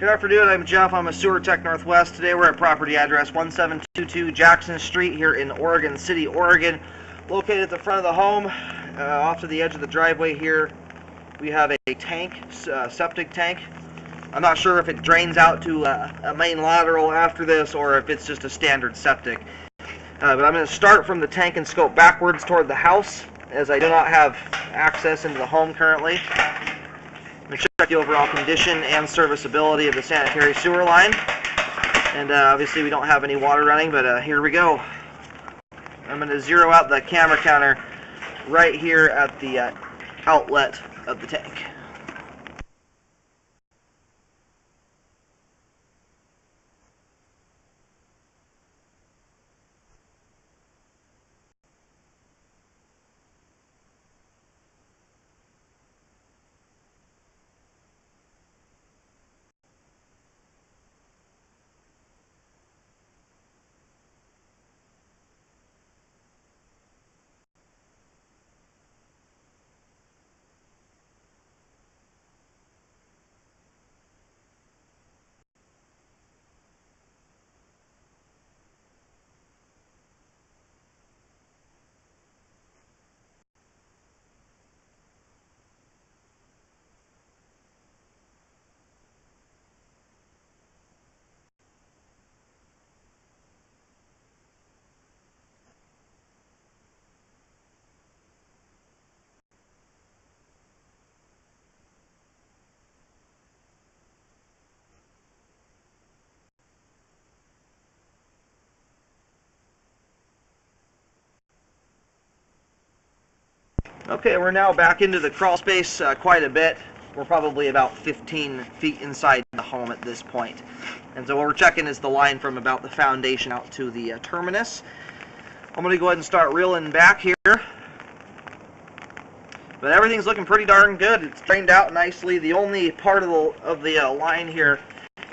Good afternoon, I'm Jeff. I'm a Sewer Tech Northwest. Today we're at property address 1722 Jackson Street here in Oregon City, Oregon. Located at the front of the home, off to the edge of the driveway here, we have a tank, septic tank. I'm not sure if it drains out to a main lateral after this or if it's just a standard septic. But I'm going to start from the tank and scope backwards toward the house, as I do not have access into the home currently. I'm going to check the overall condition and serviceability of the sanitary sewer line. And obviously we don't have any water running, but here we go. I'm going to zero out the camera counter right here at the outlet of the tank. Okay, we're now back into the crawl space quite a bit. We're probably about 15 feet inside the home at this point. And so what we're checking is the line from about the foundation out to the terminus. I'm going to go ahead and start reeling back here. But everything's looking pretty darn good. It's drained out nicely. The only part of the line here,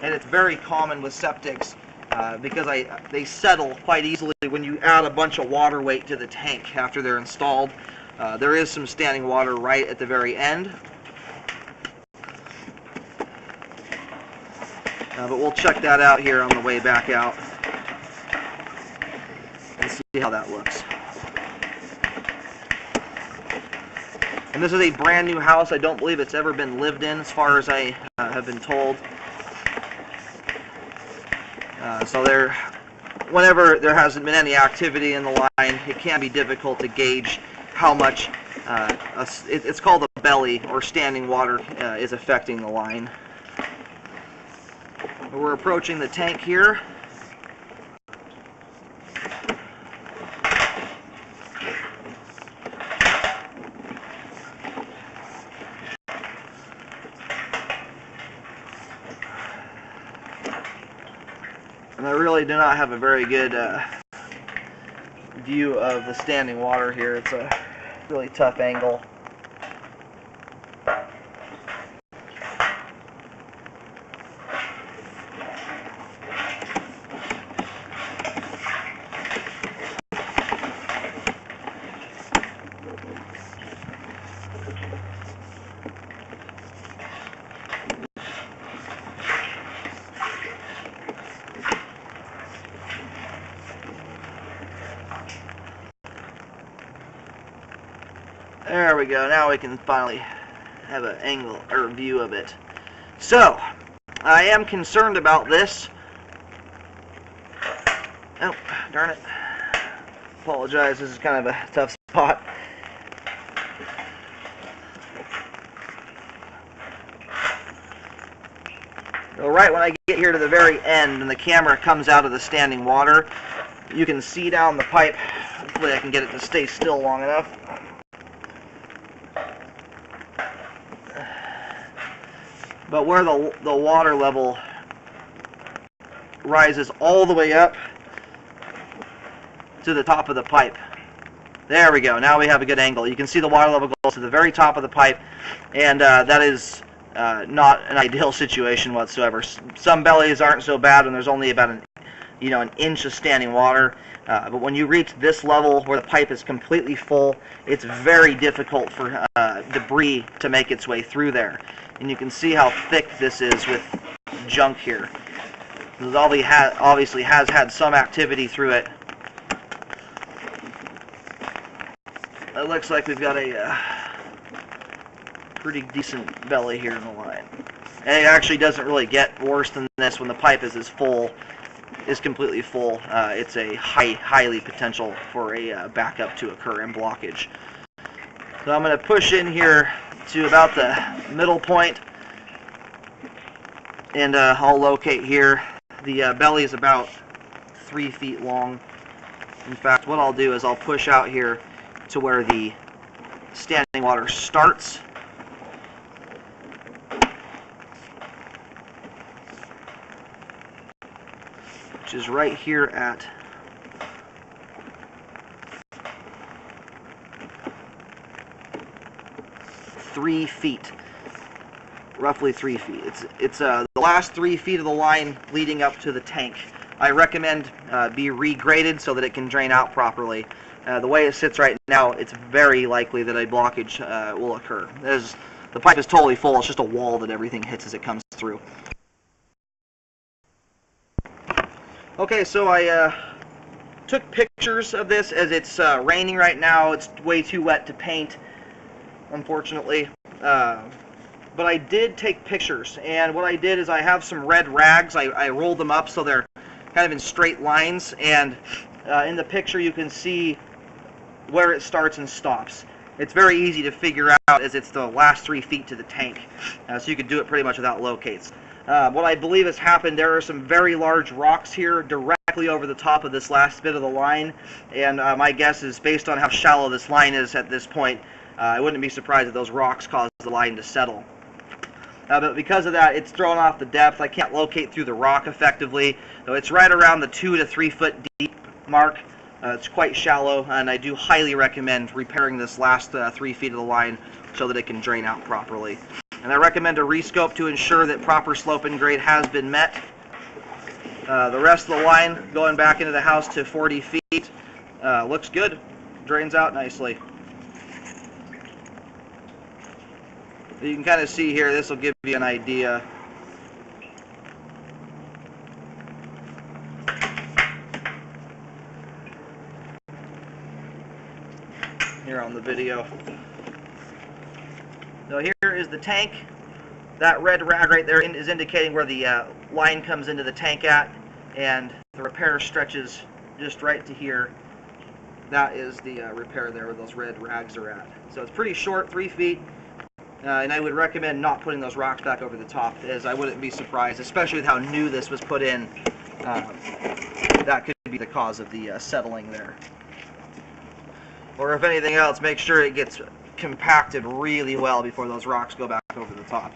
and it's very common with septics, because they settle quite easily when you add a bunch of water weight to the tank after they're installed. There is some standing water right at the very end. But we'll check that out here on the way back out and see how that looks. And this is a brand new house. I don't believe it's ever been lived in, as far as I have been told. So whenever there hasn't been any activity in the line, it can be difficult to gauge how much it's called a belly, or standing water, is affecting the line. We're approaching the tank here. And I really do not have a very good view of the standing water here. It's a really tough angle. There we go. Now we can finally have an angle or view of it. So, I am concerned about this. Oh, darn it. Apologize. This is kind of a tough spot. So right when I get here to the very end and the camera comes out of the standing water, you can see down the pipe. Hopefully I can get it to stay still long enough. But where the water level rises all the way up to the top of the pipe. There we go. Now we have a good angle. You can see the water level goes to the very top of the pipe, and that is not an ideal situation whatsoever. Some bellies aren't so bad when there's only about an inch of standing water. But when you reach this level where the pipe is completely full, it's very difficult for debris to make its way through there. And you can see how thick this is with junk here. This obviously has had some activity through it. It looks like we've got a pretty decent belly here in the line. And it actually doesn't really get worse than this when the pipe is completely full. It's a highly potential for a backup to occur and blockage. So I'm going to push in here to about the middle point, and I'll locate here. The belly is about 3 feet long. In fact, what I'll do is I'll push out here to where the standing water starts. Which is right here at three feet. Roughly 3 feet. It's the last 3 feet of the line leading up to the tank. I recommend be regraded so that it can drain out properly. The way it sits right now, it's very likely that a blockage will occur. The pipe is totally full. It's just a wall that everything hits as it comes through. Okay, so I took pictures of this as it's raining right now. It's way too wet to paint, unfortunately. But I did take pictures, and what I did is I have some red rags. I rolled them up so they're kind of in straight lines, and in the picture you can see where it starts and stops. It's very easy to figure out as it's the last 3 feet to the tank, so you could do it pretty much without locates. What I believe has happened, there are some very large rocks here directly over the top of this last bit of the line, and my guess is based on how shallow this line is at this point, I wouldn't be surprised if those rocks caused the line to settle. But because of that, it's thrown off the depth. I can't locate through the rock effectively. So it's right around the 2 to 3 foot deep mark. It's quite shallow, and I do highly recommend repairing this last 3 feet of the line so that it can drain out properly. And I recommend a rescope to ensure that proper slope and grade has been met. The rest of the line going back into the house to 40 feet looks good. Drains out nicely. You can kind of see here, this will give you an idea. Here on the video. So here is the tank. That red rag right there is indicating where the line comes into the tank at, and the repair stretches just right to here. That is the repair there where those red rags are at. So it's pretty short, 3 feet. And I would recommend not putting those rocks back over the top, as I wouldn't be surprised, especially with how new this was put in, that could be the cause of the settling there. Or if anything else, make sure it gets compacted really well before those rocks go back over the top.